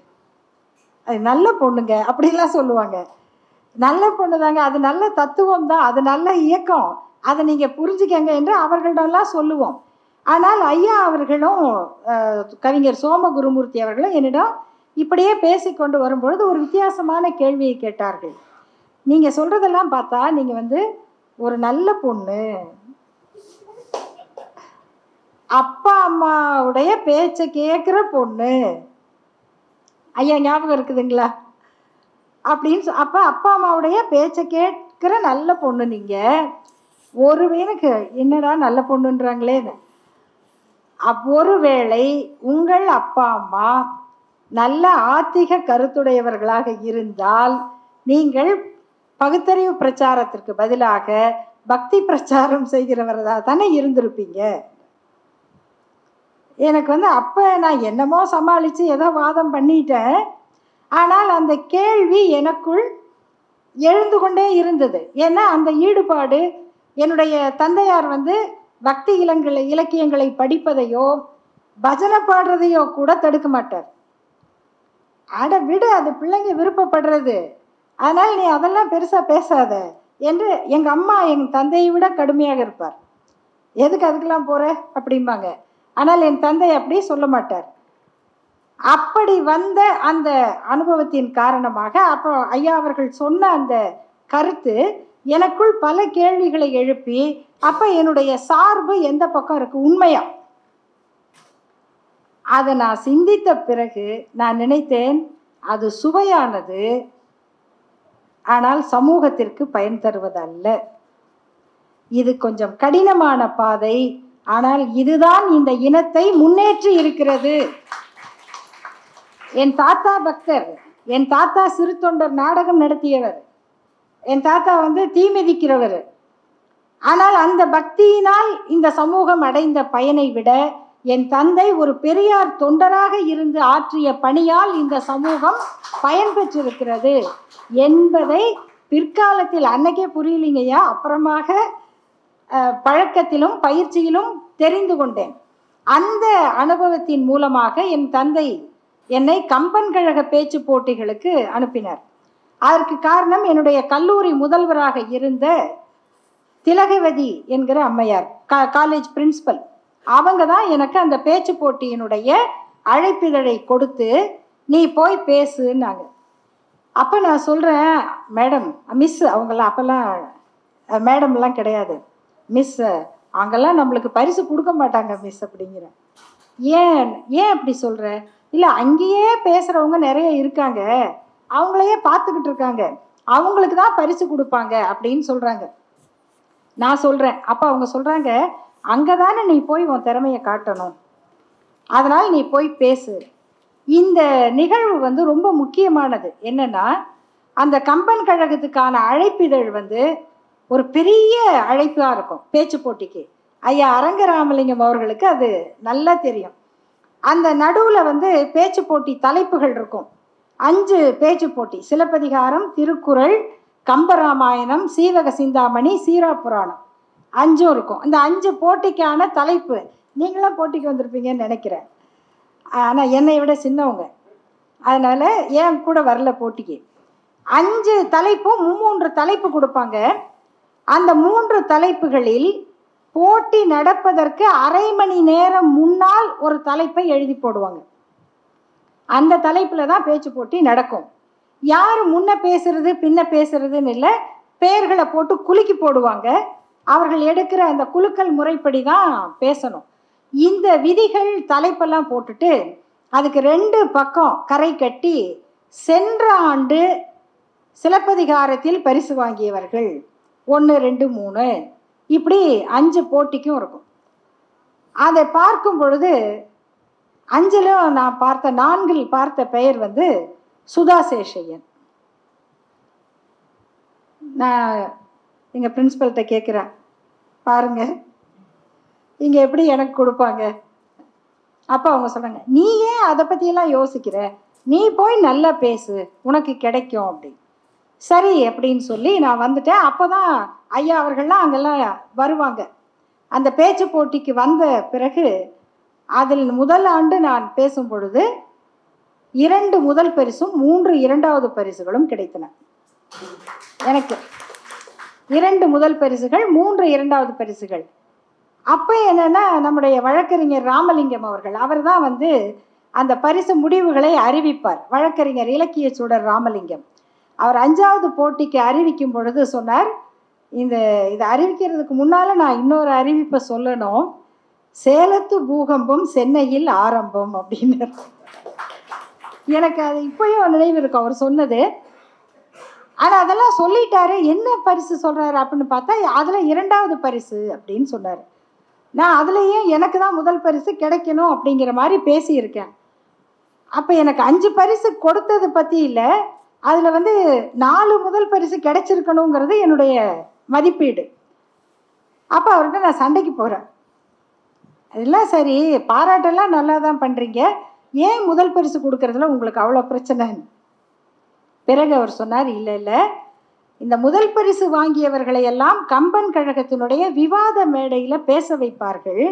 அது நல்ல பொண்ணுங்க அப்படிலாம் சொல்லுவாங்க. நல்ல பொண்ணு தாங்க, அது நல்ல தத்துவம் தான், அது நல்ல இயக்கம், அதை நீங்கள் புரிஞ்சுக்கங்க என்று அவர்களிடம்லாம் சொல்லுவோம். ஆனால் ஐயா அவர்களும் கவிஞர் சோம குருமூர்த்தி அவர்களும் என்னிடம் இப்படியே பேசிக்கொண்டு வரும்பொழுது ஒரு வித்தியாசமான கேள்வியை கேட்டார்கள். நீங்கள் சொல்கிறதெல்லாம் பார்த்தா நீங்கள் ஒரு நல்ல பொண்ணு, அப்பா அம்மாவுடைய பேச்சை கேட்குற பொண்ணு, ஐயா ஞாபகம் இருக்குதுங்களா அப்படின்னு அப்போ அப்பா அம்மாவுடைய பேச்சை கேட்குற நல்ல பொண்ணு நீங்கள். எனக்கு என்னடா நல்ல பொண்ணுன்றாங்களே. ஒருவேளை உங்கள் அப்பா அம்மா நல்ல ஆத்திக கருத்துடையவர்களாக இருந்தால் நீங்கள் பகுத்தறிவு பிரச்சாரத்திற்கு பதிலாக பக்தி பிரச்சாரம் செய்கிறவர்களாக தானே இருந்திருப்பீங்க. எனக்கு அப்போ நான் என்னமோ சமாளித்து ஏதோ வாதம் பண்ணிட்டேன். ஆனால் அந்த கேள்வி எனக்குள் எழுந்து கொண்டே இருந்தது. ஏன்னா அந்த ஈடுபாடு என்னுடைய தந்தையார் பக்தி இலக்கியங்களை படிப்பதையோ பஜனை பாடுறதையோ கூட தடுக்க மாட்டார். அட விடு, அது பிள்ளைங்க விருப்பப்படுறது, அதனால் நீ அதெல்லாம் பெருசாக பேசாத என்று எங்கள் அம்மா எங்கள் தந்தையை விட கடுமையாக இருப்பார். எதுக்கு அதுக்கெல்லாம் போகிற அப்படிம்பாங்க. ஆனால் என் தந்தை அப்படி சொல்ல மாட்டார். அப்படி வந்த அந்த அனுபவத்தின் காரணமாக அப்போ ஐயா அவர்கள் சொன்ன அந்த கருத்து எனக்குள் பல கேள்விகளை எழுப்பி, அப்போ என்னுடைய சார்பு எந்த பக்கம் இருக்கு உண்மையா அதை நான் சிந்தித்த பிறகு நான் நினைத்தேன், அது சுவையானது, ஆனால் சமூகத்திற்கு பயன் தருவதல்ல. இது கொஞ்சம் கடினமான பாதை, ஆனால் இதுதான் இந்த இனத்தை முன்னேற்றி இருக்கிறது. என் தாத்தா பக்தர், என் தாத்தா சிறு தொண்டர் நாடகம் நடத்தியவர், என் தாத்தா தீ மிதிக்கிறவர். ஆனால் அந்த பக்தியினால் இந்த சமூகம் அடைந்த பயனை விட என் தந்தை ஒரு பெரியார் தொண்டராக இருந்து ஆற்றிய பணியால் இந்த சமூகம் பயன் பெற்றிருக்கிறது என்பதை பிற்காலத்தில் அன்னைக்கே புரியலிங்கய்யா, அப்புறமாக பழக்கத்திலும் பயிற்சியிலும் தெரிந்து கொண்டேன். அந்த அனுபவத்தின் மூலமாக என் தந்தை என்னை கம்பன் கழக பேச்சு போட்டிகளுக்கு அனுப்பினார். அதற்கு காரணம் என்னுடைய கல்லூரி முதல்வராக இருந்த திலகவதி என்கிற அம்மையார், காலேஜ் பிரின்சிபல், அவங்க தான் எனக்கு அந்த பேச்சு போட்டியினுடைய அழைப்பிதழை கொடுத்து நீ போய் பேசுன்னாங்க. அப்போ நான் சொல்கிறேன், மேடம் மிஸ், அவங்களாம் அப்போல்லாம் மேடம்லாம் கிடையாது, மிஸ், அங்கெல்லாம் நம்மளுக்கு பரிசு கொடுக்க மாட்டாங்க மிஸ் அப்படிங்கிறேன். ஏன் அப்படி சொல்கிற? இல்லை, அங்கேயே பேசுகிறவங்க நிறைய இருக்காங்க, அவங்களையே பார்த்துக்கிட்டு இருக்காங்க, அவங்களுக்கு தான் பரிசு கொடுப்பாங்க அப்படின்னு சொல்கிறாங்க. நான் சொல்கிறேன். அப்போ அவங்க சொல்கிறாங்க, அங்கே தானே நீ போய் உன் திறமையை காட்டணும், அதனால் நீ போய் பேசு. இந்த நிகழ்வு வந்து ரொம்ப முக்கியமானது. என்னென்னா, அந்த கம்பன் கழகத்துக்கான அழைப்பிதழ் வந்து ஒரு பெரிய அழைப்பாக இருக்கும் பேச்சு போட்டிக்கு. ஐயா அரங்கராமலிங்கம் அவர்களுக்கு அது நல்லா தெரியும். அந்த நடுவில் வந்து பேச்சு போட்டி தலைப்புகள் இருக்கும். 5 பேச்சு போட்டி: சிலப்பதிகாரம், திருக்குறள், கம்பராமாயணம், சீவக சிந்தாமணி, சீரா புராணம், 5ம் இருக்கும். இந்த 5 போட்டிக்கான தலைப்பு நீங்களாம் போட்டிக்கு வந்திருப்பீங்கன்னு நினைக்கிறேன். ஆனால் என்னை விட சின்னவங்க, அதனால் ஏன் கூட வரல போட்டிக்கு. 5 தலைப்பும் 3 தலைப்பு கொடுப்பாங்க. அந்த 3 தலைப்புகளில் போட்டி நடப்பதற்கு அரை மணி நேரம் முன்னால் ஒரு தலைப்பை எழுதி போடுவாங்க. அந்த தலைப்பில் தான் பேச்சு போட்டி நடக்கும். யார் முன்ன பேசுறது பின்ன பேசுறதுன்னு இல்லை, பெயர்களை போட்டு குலுக்கி போடுவாங்க. அவர்கள் எடுக்கிற அந்த குலுக்கல் முறைப்படி தான் பேசணும். இந்த விதிகள் தலைப்பெல்லாம் போட்டுட்டு அதுக்கு 2 பக்கம் கரை கட்டி சென்ற ஆண்டு சிலப்பதிகாரத்தில் பரிசு வாங்கியவர்கள் 1, 2, 3 இப்படி 5 போட்டிக்கும் இருக்கும். அதை பார்க்கும் பொழுது 5லும் நான் பார்த்த 4 பார்த்த பெயர் வந்து சுதா சேஷையன். நான் எங்கள் பிரின்சிபல்கிட்ட கேட்குறேன், பாருங்க இங்கே எப்படி எனக்கு கொடுப்பாங்க. அப்போ அவங்க சொன்னாங்க, நீ ஏன் அதை பற்றியெல்லாம் யோசிக்கிற, நீ போய் நல்லா பேசு, உனக்கு கிடைக்கும் அப்படி. சரி அப்படின்னு சொல்லி நான் வந்துட்டேன். அப்போ தான் ஐயா அவர்கள்லாம் அங்கெல்லாம் வருவாங்க. அந்த பேச்சு போட்டிக்கு வந்த பிறகு அதில் முதல் ஆண்டு நான் பேசும் பொழுது 2 முதல் பரிசும் 3 இரண்டாவது பரிசுகளும் கிடைத்தன. எனக்கு 2 முதல் பரிசுகள், 3 இரண்டாவது பரிசுகள். அப்போ என்னென்னா, நம்முடைய வழக்கறிஞர் ராமலிங்கம் அவர்கள், அவர் தான் வந்து அந்த பரிசு முடிவுகளை அறிவிப்பார். வழக்கறிஞர் இலக்கிய சூடர் ராமலிங்கம் அவர் 5வது போட்டிக்கு அறிவிக்கும் பொழுது சொன்னார், இதை அறிவிக்கிறதுக்கு முன்னால் நான் இன்னொரு அறிவிப்பை சொல்லணும், சேலத்து பூகம்பம் சென்னையில் ஆரம்பம் அப்படின்னு. எனக்கு அது இப்போயும் நினைவு இருக்கும் அவர் சொன்னது. ஆனால் அதெல்லாம் சொல்லிட்டாரு. என்ன பரிசு சொல்கிறாரு அப்படின்னு பார்த்தா அதில் 2வது பரிசு அப்படின்னு சொன்னார். நான் அதுலேயே எனக்கு தான் முதல் பரிசு கிடைக்கணும் அப்படிங்கிற மாதிரி பேசியிருக்கேன். அப்போ எனக்கு 5 பரிசு கொடுத்தது பற்றி இல்லை, அதில் வந்து 4 முதல் பரிசு கிடைச்சிருக்கணுங்கிறது என்னுடைய மதிப்பீடு. அப்போ அவர்கிட்ட நான் சண்டைக்கு போகிறேன். அதெல்லாம் சரி, பாராட்டெல்லாம் நல்லா தான் பண்ணுறீங்க, ஏன் முதல் பரிசு கொடுக்கறதுல உங்களுக்கு அவ்வளோ பிரச்சனைன்னு. பிறகு அவர் சொன்னார், இல்லை, இந்த முதல் பரிசு வாங்கியவர்களை எல்லாம் கம்பன் கழகத்தினுடைய விவாத மேடையில் பேச வைப்பார்கள்.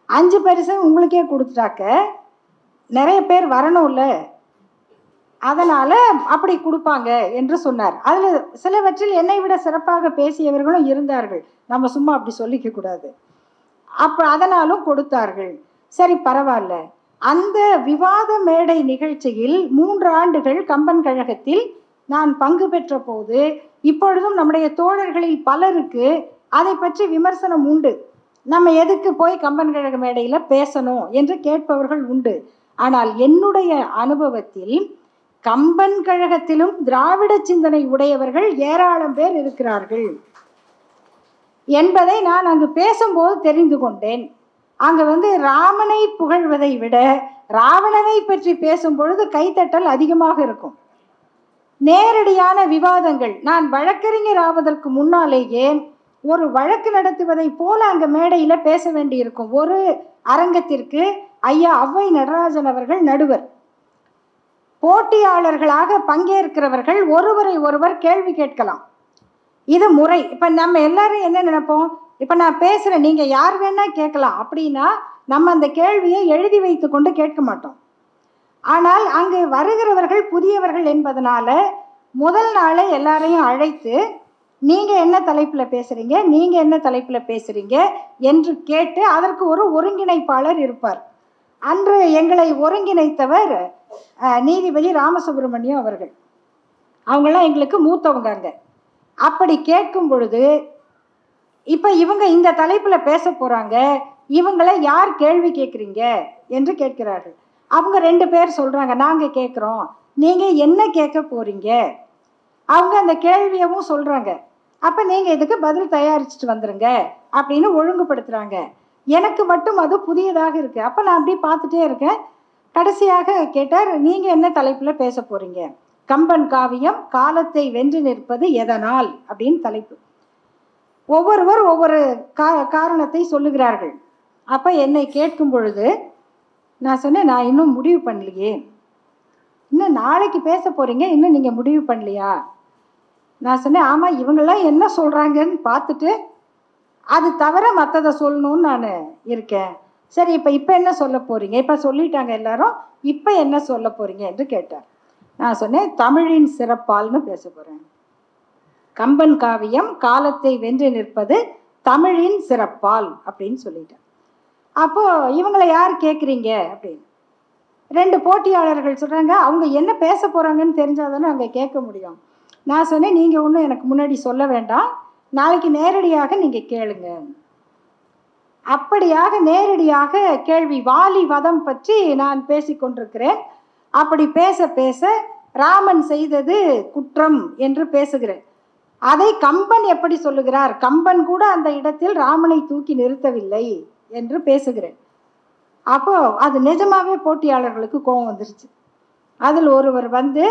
5 பரிசு உங்களுக்கே கொடுத்துட்டாக்க நிறைய பேர் வரணும்ல, அதனால் அப்படி கொடுப்பாங்க என்று சொன்னார். அதில் சிலவற்றில் என்னை விட சிறப்பாக பேசியவர்களும் இருந்தார்கள், நம்ம சும்மா அப்படி சொல்லிக்க கூடாது. அப்போ அதனாலும் கொடுத்தார்கள். சரி, பரவாயில்ல. அந்த விவாத மேடை நிகழ்ச்சியில் 3 ஆண்டுகள் கம்பன் கழகத்தில் நான் பங்கு பெற்ற போது இப்பொழுதும் நம்முடைய தோழர்களில் பலருக்கு அதை பற்றி விமர்சனம் உண்டு. நம்ம எதுக்கு போய் கம்பன் கழக மேடையில் பேசணும் என்று கேட்பவர்கள் உண்டு. ஆனால் என்னுடைய அனுபவத்தில் கம்பன் கழகத்திலும் திராவிட சிந்தனை உடையவர்கள் ஏராளம் பேர் இருக்கிறார்கள் என்பதை நான் அங்கு பேசும்போது தெரிந்து கொண்டேன். அங்கே வந்து ராமனை புகழ்வதை விட ராவணனை பற்றி பேசும் பொழுது கைத்தட்டல் அதிகமாக இருக்கும். நேரடியான விவாதங்கள். நான் வழக்கறிஞர் ஆவதற்கு முன்னாலேயே ஒரு வழக்கு நடத்துவதை போல அங்கே மேடையில் பேச வேண்டியிருக்கும். ஒரு அரங்கத்திற்கு ஐயா ஔவை நடராஜன் அவர்கள் நடுவர். போட்டியாளர்களாக பங்கேற்கிறவர்கள் ஒருவரை ஒருவர் கேள்வி கேட்கலாம். இது முறை. இப்போ நம்ம எல்லாரும் என்ன நினைப்போம், இப்போ நான் பேசுகிறேன், நீங்கள் யார் வேணால் கேட்கலாம் அப்படின்னா நம்ம அந்த கேள்வியை எழுதி வைத்து கொண்டு கேட்க மாட்டோம். ஆனால் அங்கு வருகிறவர்கள் புதியவர்கள் என்பதனால முதல் நாளே எல்லாரையும் அழைத்து நீங்கள் என்ன தலைப்பில் பேசுகிறீங்க, நீங்கள் என்ன தலைப்பில் பேசுகிறீங்க என்று கேட்டு அதற்கு ஒரு ஒருங்கிணைப்பாளர் இருப்பார். அன்று எங்களை ஒருங்கிணைத்தவர் நீதிபதி ராமசுப்ரமணியம் அவர்கள். அவங்களாம் எங்களுக்கு மூத்தவங்க. அங்கே அப்படி கேட்கும் பொழுது இப்போ இவங்க இந்த தலைப்பில் பேச போகிறாங்க, இவங்களை யார் கேள்வி கேட்குறீங்க என்று கேட்கிறார்கள். அவங்க 2 பேர் சொல்கிறாங்க, நாங்கள் கேட்குறோம், நீங்கள் என்ன கேட்க போகிறீங்க. அவங்க அந்த கேள்வியவும் சொல்கிறாங்க. அப்போ நீங்கள் இதுக்கு பதில் தயாரிச்சுட்டு வந்துடுங்க அப்படின்னு ஒழுங்குபடுத்துகிறாங்க. எனக்கு மட்டும் அது புதியதாக இருக்குது. அப்போ நான் அப்படியே பார்த்துட்டே இருக்கேன். கடைசியாக கேட்டார், நீங்கள் என்ன தலைப்பில் பேச போகிறீங்க? கம்பன் காவியம் காலத்தை வென்று நிற்பது எதனால் அப்படின்னு தலைப்பு. ஒவ்வொருவர் ஒவ்வொரு காரணத்தை சொல்லுகிறார்கள். அப்போ என்னை கேட்கும் பொழுது நான் சொன்னேன், நான் இன்னும் முடிவு பண்ணலையே. இன்னும் நாளைக்கு பேச போகிறீங்க, இன்னும் நீங்கள் முடிவு பண்ணலையா? நான் சொன்னேன், ஆமாம், இவங்கெல்லாம் என்ன சொல்கிறாங்கன்னு பார்த்துட்டு அது தவிர மற்றதை சொல்லணும்னு நான் இருக்கேன். சரி, இப்போ என்ன சொல்ல போகிறீங்க? இப்போ சொல்லிட்டாங்க எல்லாரும், இப்போ என்ன சொல்ல போகிறீங்க என்று கேட்டார். நான் சொன்னேன், தமிழின் சிறப்பால்னு பேச போகிறேன். கம்பன் காவியம் காலத்தை வென்று நிற்பது தமிழின் சிறப்பால் அப்படின்னு சொல்லிட்டேன். அப்போது இவங்களை யார் கேட்குறீங்க அப்படின்னு 2 போட்டியாளர்கள் சொல்கிறாங்க. அவங்க என்ன பேச போகிறாங்கன்னு தெரிஞ்சால் தானே அங்கே கேட்க முடியும். நான் சொன்னேன், நீங்கள் ஒன்றும் எனக்கு முன்னாடி சொல்ல வேண்டாம், நாளைக்கு நேரடியாக நீங்கள் கேளுங்க. அப்படியாக நேரடியாக கேள்வி வாலி வதம் பற்றி நான் பேசிக்கொண்டிருக்கிறேன். அப்படி பேச பேச ராமன் செய்தது குற்றம் என்று பேசுகிறேன். அதை கம்பன் எப்படி சொல்லுகிறார்? கம்பன் கூட அந்த இடத்தில் ராமனை தூக்கி நிறுத்தவில்லை என்று பேசுகிறேன். அப்போ அது நிஜமாவே போட்டியாளர்களுக்கு கோபம் வந்துருச்சு. அதில் ஒருவர் வந்து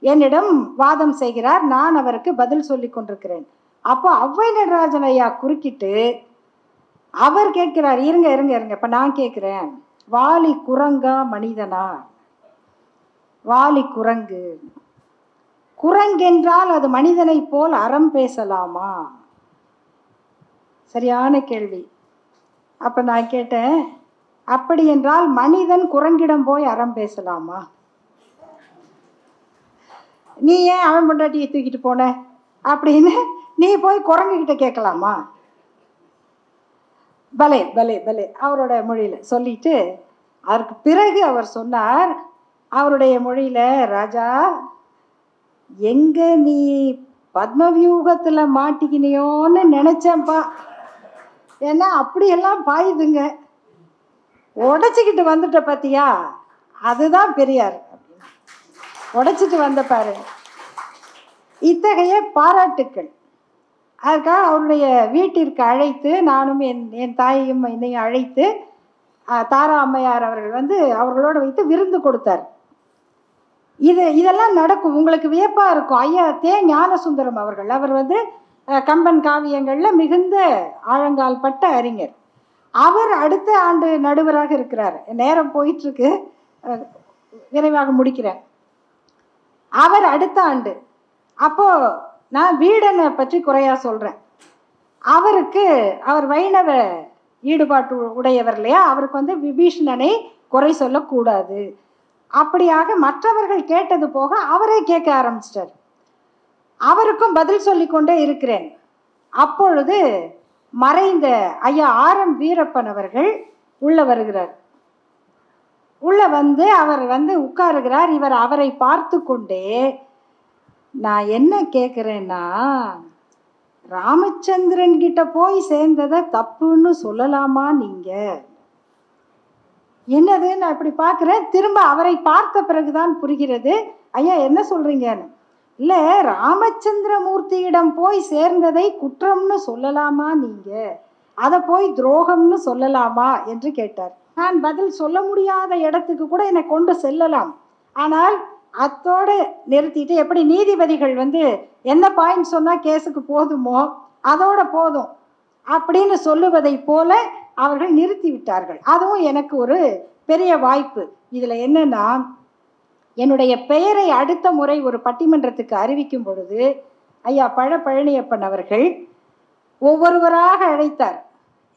என்னிடம் வாதம் செய்கிறார், நான் அவருக்கு பதில் சொல்லி கொண்டிருக்கிறேன். அப்போ ஔவை நடராஜன் ஐயா குறுக்கிட்டு அவர் கேட்கிறார், இருங்க இருங்க இருங்க, இப்போ நான் கேட்குறேன், வாலி குரங்கா மனிதனா? வாலி குரங்கு. குரங்கென்றால் அது மனிதனை போல் அறம் பேசலாமா? சரியான கேள்வி. அப்போ நான் கேட்டேன், அப்படி என்றால் மனிதன் குரங்கிடம் போய் அறம் பேசலாமா? நீ ஏன் அவன் பொண்டாட்டியை தூக்கிட்டு போன அப்படின்னு நீ போய் குரங்குகிட்ட கேட்கலாமா? பலே பலே பலே அவரோட மொழியில் சொல்லிட்டு அதற்கு பிறகு அவர் சொன்னார் அவருடைய மொழியில், ராஜா, எங்க நீ பத்மவியூகத்தில் மாட்டிக்கினியோன்னு நினச்சேன்ப்பா. ஏன்னா அப்படியெல்லாம் பாயுதுங்க, உடைச்சிக்கிட்டு வந்துட்ட பார்த்தியா, அதுதான் பெரியார் அப்படின்னு உடைச்சிட்டு வந்த பாரு. இத்தகைய பாராட்டுக்கள். அதுக்காக அவருடைய வீட்டிற்கு அழைத்து, நானும் என் தாயையும் என்னையும் அழைத்து தாரா அம்மையார் அவர்கள் வந்து அவர்களோடு வைத்து விருந்து கொடுத்தார். இதெல்லாம் நடக்கும், உங்களுக்கு வியப்பாக இருக்கும். ஐயா ஞானசுந்தரம் அவர்கள், அவர் வந்து கம்பன் காவியங்களில் மிகுந்த ஆழங்கால் பட்ட அறிஞர். அவர் அடுத்த ஆண்டு நடுவராக இருக்கிறார். நேரம் போயிட்டுருக்கு, விரைவாக முடிக்கிறேன். அவர் அடுத்த ஆண்டு. அப்போது நான் வீடனை பற்றி குறையாக சொல்கிறேன். அவர் வைணவ ஈடுபாட்டு உடையவர் இல்லையா, அவருக்கு வந்து விபீஷணனை குறை சொல்லக்கூடாது. அப்படியாக மற்றவர்கள் கேட்டது போக அவரே கேட்க ஆரம்பிச்சிட்டார். அவருக்கும் பதில் சொல்லி கொண்டே இருக்கிறேன். அப்பொழுது மறைந்த ஐயா ஆர்.எம். வீரப்பன் அவர்கள் உள்ள வருகிறார். உள்ள வந்து அவர் வந்து உட்காருகிறார். இவர் அவரை பார்த்து கொண்டே, நான் என்ன கேட்குறேன்னா, ராமச்சந்திரன் கிட்ட போய் சேர்ந்ததை தப்புன்னு சொல்லலாமா நீங்க? என்னது நான் இப்படி பார்க்குறேன். திரும்ப அவரை பார்த்த பிறகுதான் புரிகிறது, ஐயா என்ன சொல்றீங்கன்னு. இல்லை, ராமச்சந்திரமூர்த்தியிடம் போய் சேர்ந்ததை குற்றம்னு சொல்லலாமா நீங்க? அதை போய் துரோகம்னு சொல்லலாமா என்று கேட்டார். நான் பதில் சொல்ல முடியாத இடத்துக்கு கூட என்னை கொண்டு செல்லலாம், ஆனால் அத்தோடு நிறுத்திட்டு, எப்படி நீதிபதிகள் வந்து என்ன பாயிண்ட் சொன்னால் கேஸுக்கு போதுமோ அதோட போதும் அப்படின்னு சொல்லுவதை போல அவர்கள் நிறுத்தி விட்டார்கள். அதுவும் எனக்கு ஒரு பெரிய வாய்ப்பு. இதில் என்னன்னா, என்னுடைய பெயரை அடுத்த முறை ஒரு பட்டிமன்றத்துக்கு அறிவிக்கும் பொழுது ஐயா பழனியப்பன் அவர்கள் ஒவ்வொருவராக அழைத்தார்.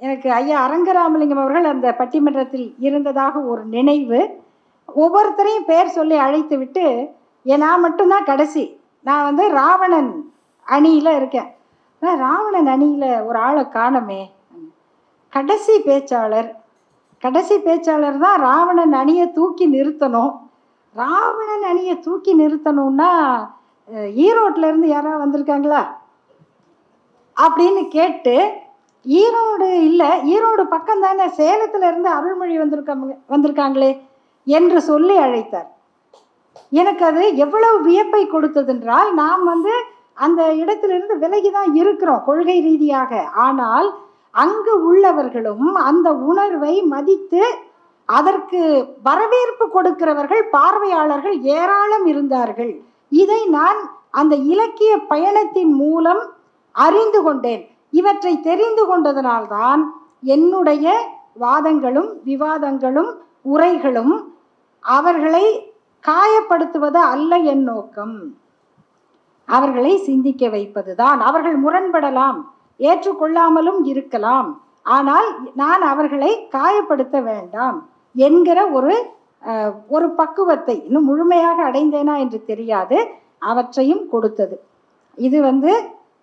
எனக்கு ஐயா அரங்கராமலிங்கம் அவர்கள் அந்த பட்டிமன்றத்தில் இருந்ததாக ஒரு நினைவு. ஒவ்வொருத்தரையும் பேர் சொல்லி அழைத்து விட்டு, நான் மட்டும்தான் கடைசி. நான் வந்து ராவணன் அணியில் இருக்கேன். நான் ராவணன் அணியில் ஒரு ஆளை காணமே. கடைசி பேச்சாளர் தான் ராவணன் அணியை தூக்கி நிறுத்தணும். ராவணன் அணியை தூக்கி நிறுத்தணும்னா ஈரோட்டிலேருந்து யாராவது வந்திருக்காங்களா அப்படின்னு கேட்டு, ஈரோடு இல்லை, ஈரோடு பக்கம் தானே, சேலத்திலேருந்து அருள்மொழி வந்திருக்காங்களே என்று சொல்லி அழைத்தார். எனக்கு அது எவ்வளவு வியப்பை கொடுத்ததென்றால், நாம் வந்து அந்த இடத்திலிருந்து விலகி தான் இருக்கிறோம் கொள்கை ரீதியாக. ஆனால் அங்கு உள்ளவர்களும் அந்த உணர்வை மதித்து அதற்கு வரவேற்பு கொடுக்கிறவர்கள், பார்வையாளர்கள் ஏராளம் இருந்தார்கள். இதை நான் அந்த இலக்கிய பயணத்தின் மூலம் அறிந்து கொண்டேன். இவற்றை தெரிந்து கொண்டதனால்தான் என்னுடைய வாதங்களும் விவாதங்களும் உரைகளும் அவர்களை காயப்படுத்துவது அல்ல என் நோக்கம், அவர்களை சிந்திக்க வைப்பதுதான். அவர்கள் முரண்படலாம், ஏற்றுக்கொள்ளாமலும் இருக்கலாம், ஆனால் நான் அவர்களை காயப்படுத்த வேண்டாம் என்கிற ஒரு பக்குவத்தை இன்னும் முழுமையாக அடைந்தேனா என்று தெரியாது, அவற்றையும் கொடுத்தது. இது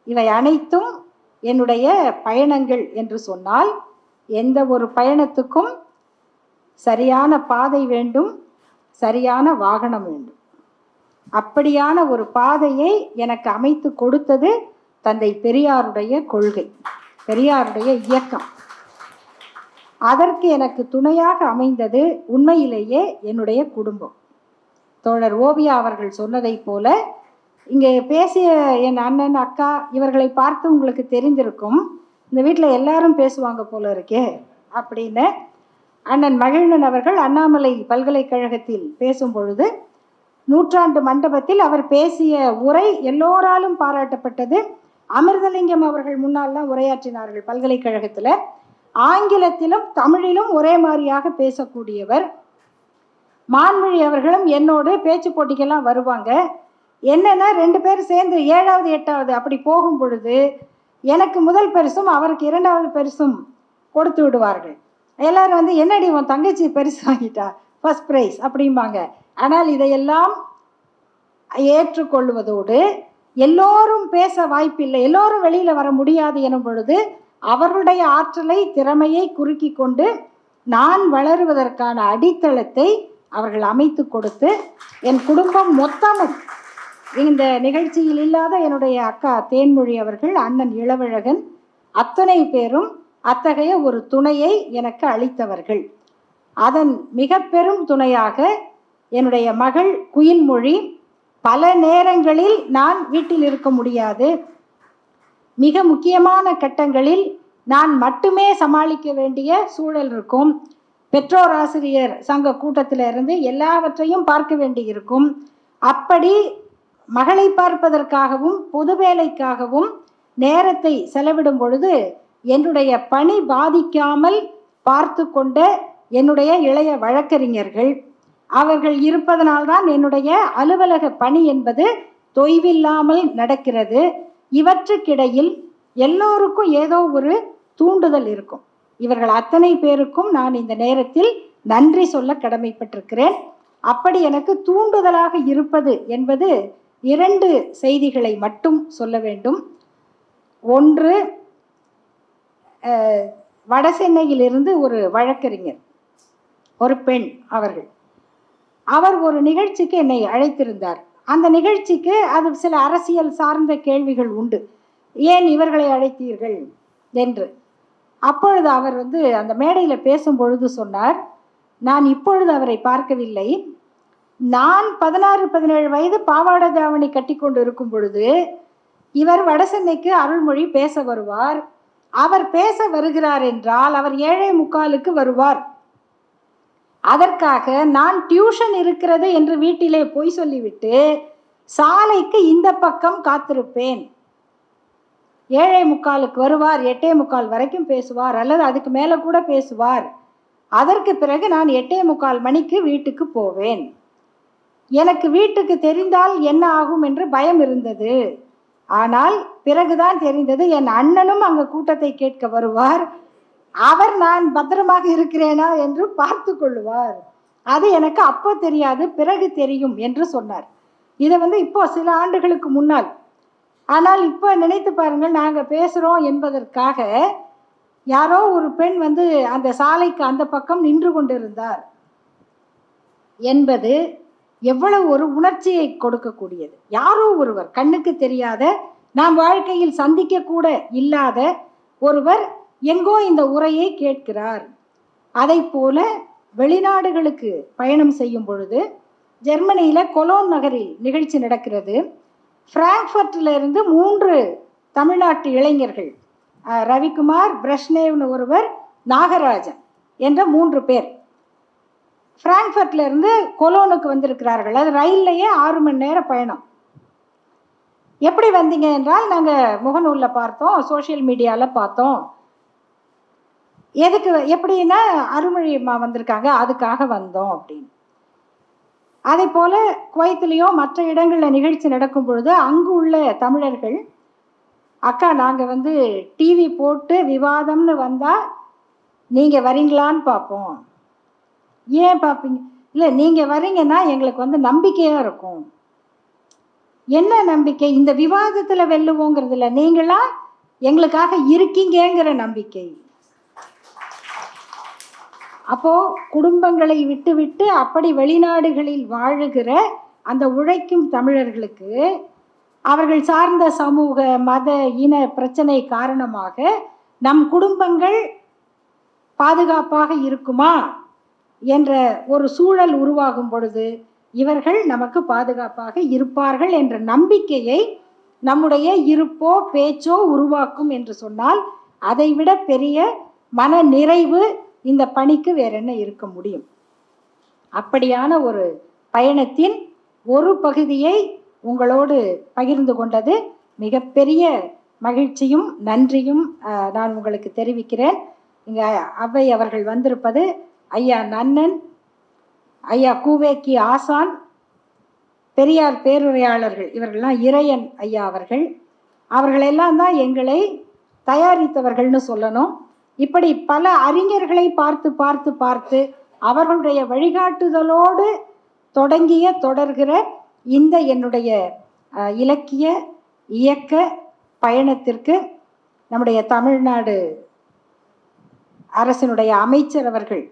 இவை அனைத்தும் என்னுடைய பயணங்கள் என்று சொன்னால், எந்த ஒரு பயணத்துக்கும் சரியான பாதை வேண்டும், சரியான வாகனம் வேண்டும். அப்படியான ஒரு பாதையை எனக்கு அமைத்து கொடுத்தது தந்தை பெரியாருடைய கொள்கை, பெரியாருடைய இயக்கம். அதற்கு எனக்கு துணையாக அமைந்தது உண்மையிலேயே என்னுடைய குடும்பம். தோழர் ஓவியா அவர்கள் சொன்னதை போல, இங்கே பேசிய என் அண்ணன் அக்கா இவர்களை பார்த்து உங்களுக்கு தெரிந்திருக்கும், இந்த வீட்டில் எல்லாரும் பேசுவாங்க போல இருக்கே அப்படின்னு. அண்ணன் மகிழ்நன் அவர்கள் அண்ணாமலை பல்கலைக்கழகத்தில் பேசும் பொழுது நூற்றாண்டு மண்டபத்தில் அவர் பேசிய உரை எல்லோராலும் பாராட்டப்பட்டது. அமிர்தலிங்கம் அவர்கள் முன்னால்லாம் உரையாற்றினார்கள் பல்கலைக்கழகத்தில். ஆங்கிலத்திலும் தமிழிலும் ஒரே மாதிரியாக பேசக்கூடியவர். மான்மொழி அவர்களும் என்னோடு பேச்சு போட்டிக்கெல்லாம் வருவாங்க. என்னென்னா 2 பேர் சேர்ந்து 7வது 8வது அப்படி போகும் பொழுது எனக்கு முதல் பரிசும் அவருக்கு 2வது பரிசும் கொடுத்து விடுவார்கள். எல்லாரும் என்னடி உன் தங்கச்சி பரிசு வாங்கிட்டா, ஃபர்ஸ்ட் ப்ரைஸ் அப்படிம்பாங்க. ஆனால் இதையெல்லாம் ஏற்றுக்கொள்வதோடு எல்லோரும் பேச வாய்ப்பில்லை, எல்லோரும் வெளியில் வர முடியாது எனும் பொழுது அவர்களுடைய ஆற்றலை திறமையை குறுக்கி கொண்டு நான் வளருவதற்கான அடித்தளத்தை அவர்கள் அமைத்து கொடுத்து, என் குடும்பம் மொத்தமும், இந்த நிகழ்ச்சியில் இல்லாத என்னுடைய அக்கா தேன்மொழி அவர்கள், அண்ணன் இளவழகன், அத்தனை பேரும் அத்தகைய ஒரு துணையை எனக்கு அளித்தவர்கள். அதன் மிக பெரும் துணையாக என்னுடைய மகள் குயில்மொழி. பல நேரங்களில் நான் வீட்டில் இருக்க முடியாது, மிக முக்கியமான கட்டங்களில் நான் மட்டுமே சமாளிக்க வேண்டிய சூழல் இருக்கும். பெற்றோர் ஆசிரியர் சங்க கூட்டத்தில் இருந்து எல்லாவற்றையும் பார்க்க வேண்டி இருக்கும். அப்படி மகளை பார்ப்பதற்காகவும் பொது வேலைக்காகவும் நேரத்தை செலவிடும் பொழுது என்னுடைய பணி பாதிக்காமல் பார்த்து கொண்ட என்னுடைய இளைய வழக்கறிஞர்கள் அவர்கள் இருப்பதனால்தான் என்னுடைய அலுவலக பணி என்பது தொய்வில்லாமல் நடக்கிறது. இவற்றுக்கிடையில் எல்லோருக்கும் ஏதோ ஒரு தூண்டுதல் இருக்கும். இவர்கள் அத்தனை பேருக்கும் நான் இந்த நேரத்தில் நன்றி சொல்ல கடமைப்பட்டிருக்கிறேன். அப்படி எனக்கு தூண்டுதலாக இருப்பது என்பது 2 செய்திகளை மட்டும் சொல்ல வேண்டும். ஒன்று, வடசென்னையிலிருந்து ஒரு வழக்கறிஞர், ஒரு பெண், அவர் ஒரு நிகழ்ச்சிக்கு என்னை அழைத்திருந்தார். அந்த நிகழ்ச்சிக்கு அது சில அரசியல் சார்ந்த கேள்விகள் உண்டு, ஏன் இவர்களை அழைத்தீர்கள் என்று. அப்பொழுது அவர் அந்த மேடையில் பேசும் பொழுது சொன்னார், நான் இப்பொழுது அவரை பார்க்கவில்லை, நான் 16-17 வயது பாவாடை தாவணி கட்டி கொண்டு இருக்கும் பொழுது இவர் வடசென்னைக்கு அருள்மொழி பேச வருவார். அவர் பேச வருகிறார் என்றால் அவர் 7:45 வருவார். அதற்காக நான் டியூஷன் இருக்கிறது என்று வீட்டிலே போய் சொல்லிவிட்டு சாலைக்கு இந்த பக்கம் காத்திருப்பேன். 7:45 வருவார், 8:45 வரைக்கும் பேசுவார், அல்லது அதுக்கு மேலே கூட பேசுவார். அதற்கு பிறகு நான் 8:45 மணிக்கு வீட்டுக்கு போவேன். எனக்கு வீட்டுக்கு தெரிந்தால் என்ன ஆகும் என்று பயம் இருந்தது. ஆனால் பிறகுதான் தெரிந்தது, என் அண்ணனும் அங்கே கூட்டத்தை கேட்க வருவார், அவர் நான் பத்திரமாக இருக்கிறேனா என்று பார்த்து கொள்ளுவார். அது எனக்கு அப்போ தெரியாது, பிறகு தெரியும் என்று சொன்னார். இதை இப்போ சில ஆண்டுகளுக்கு முன்னால். ஆனால் இப்போ நினைத்து பாருங்கள், நாங்கள் பேசுகிறோம் என்பதற்காக யாரோ ஒரு பெண் அந்த சாலைக்கு அந்த பக்கம் நின்று கொண்டிருந்தார் என்பது எவ்வளவு ஒரு உணர்ச்சியை கொடுக்கக்கூடியது. யாரோ ஒருவர், கண்ணுக்கு தெரியாத, நாம் வாழ்க்கையில் சந்திக்க கூட இல்லாத ஒருவர் எங்கோ இந்த உரையை கேட்கிறார். அதை போல வெளிநாடுகளுக்கு பயணம் செய்யும் பொழுது, ஜெர்மனியில் கொலோன் நகரில் நிகழ்ச்சி நடக்கிறது. பிராங்க்ஃபர்ட்ல இருந்து 3 தமிழ்நாட்டு இளைஞர்கள், ரவிக்குமார், பிரஷ்னேவ்னு ஒருவர், நாகராஜன் என்ற 3 பேர் பிராங்க்ஃபர்ட்ல இருந்து கொலோனுக்கு வந்திருக்கிறார்கள். அது ரயில்லையே 6 மணி நேர பயணம். எப்படி வந்தீங்க என்றால், நாங்கள் முகநூலில் பார்த்தோம், சோஷியல் மீடியாவில் பார்த்தோம். எதுக்கு, எப்படின்னா அருள்மொழி அம்மா வந்திருக்காங்க அதுக்காக வந்தோம் அப்படின்னு. அதே போல் குவைத்திலேயோ மற்ற இடங்களில் நிகழ்ச்சி நடக்கும் பொழுது அங்கு உள்ள தமிழர்கள், அக்கா நாங்கள் டிவி போட்டு விவாதம்னு வந்தால் நீங்கள் வரீங்களான்னு பார்ப்போம். ஏன் பார்ப்பீங்க? இல்லை, நீங்கள் வரீங்கன்னா எங்களுக்கு நம்பிக்கையாக இருக்கும். என்ன நம்பிக்கை? இந்த விவாதத்தில் வெல்லுவோங்கிறதுல நீங்களா எங்களுக்காக இருக்கீங்கிற நம்பிக்கை. அப்போது குடும்பங்களை விட்டு விட்டு அப்படி வெளிநாடுகளில் வாழுகிற அந்த உழைக்கும் தமிழர்களுக்கு அவர்கள் சார்ந்த சமூக மத இன பிரச்சனை காரணமாக நம் குடும்பங்கள் பாதுகாப்பாக இருக்குமா என்ற ஒரு சூழல் உருவாகும் பொழுது இவர்கள் நமக்கு பாதுகாப்பாக இருப்பார்கள் என்ற நம்பிக்கையை நம்முடைய இருப்போ பேச்சோ உருவாக்கும் என்று சொன்னால் அதைவிட பெரிய மன நிறைவு இந்த பணிக்கு வேற என்ன இருக்க முடியும்? அப்படியான ஒரு பயணத்தின் ஒரு பகுதியை உங்களோடு பகிர்ந்து கொண்டது மிகப்பெரிய மகிழ்ச்சியும் நன்றியும் நான் உங்களுக்கு தெரிவிக்கிறேன். இங்கே அவ்வை அவர்கள் வந்திருப்பது ஐயா நன்னன், ஐயா கூவேக்கி ஆசான், பெரியார் பேருரையாளர்கள், இவர்கள்லாம் இறையன் ஐயா அவர்களெல்லாம் தான் எங்களை தயாரித்தவர்கள்னு சொல்லணும். இப்படி பல அறிஞர்களை பார்த்து பார்த்து பார்த்து அவர்களுடைய வழிகாட்டுதலோடு தொடர்கிற இந்த என்னுடைய இலக்கிய இயக்க பயணத்திற்கு நம்முடைய தமிழ்நாடு அரசினுடைய அமைச்சர் அவர்கள்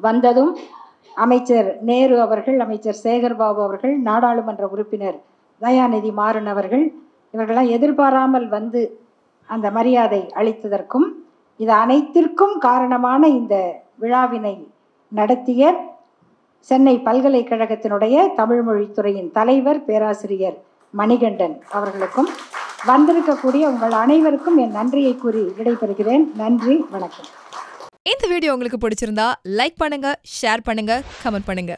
வந்ததும், அமைச்சர் நேரு அவர்கள், அமைச்சர் சேகர்பாபு அவர்கள், நாடாளுமன்ற உறுப்பினர் தயாநிதி மாறன் அவர்கள், இவர்களெல்லாம் எதிர்பாராமல் வந்து அந்த மரியாதை அளித்ததற்கும் இது அனைத்திற்கும் காரணமான இந்த விழாவினை நடத்திய சென்னை பல்கலைக்கழகத்தினுடைய தமிழ்மொழித்துறையின் தலைவர் பேராசிரியர் மணிகண்டன் அவர்களுக்கும் வந்திருக்கக்கூடிய உங்கள் அனைவருக்கும் என் நன்றியை கூறி விடைபெறுகிறேன். நன்றி, வணக்கம். இந்த வீடியோ உங்களுக்கு பிடிச்சிருந்தா லைக் பண்ணுங்க, ஷேர் பண்ணுங்க, கமெண்ட் பண்ணுங்க.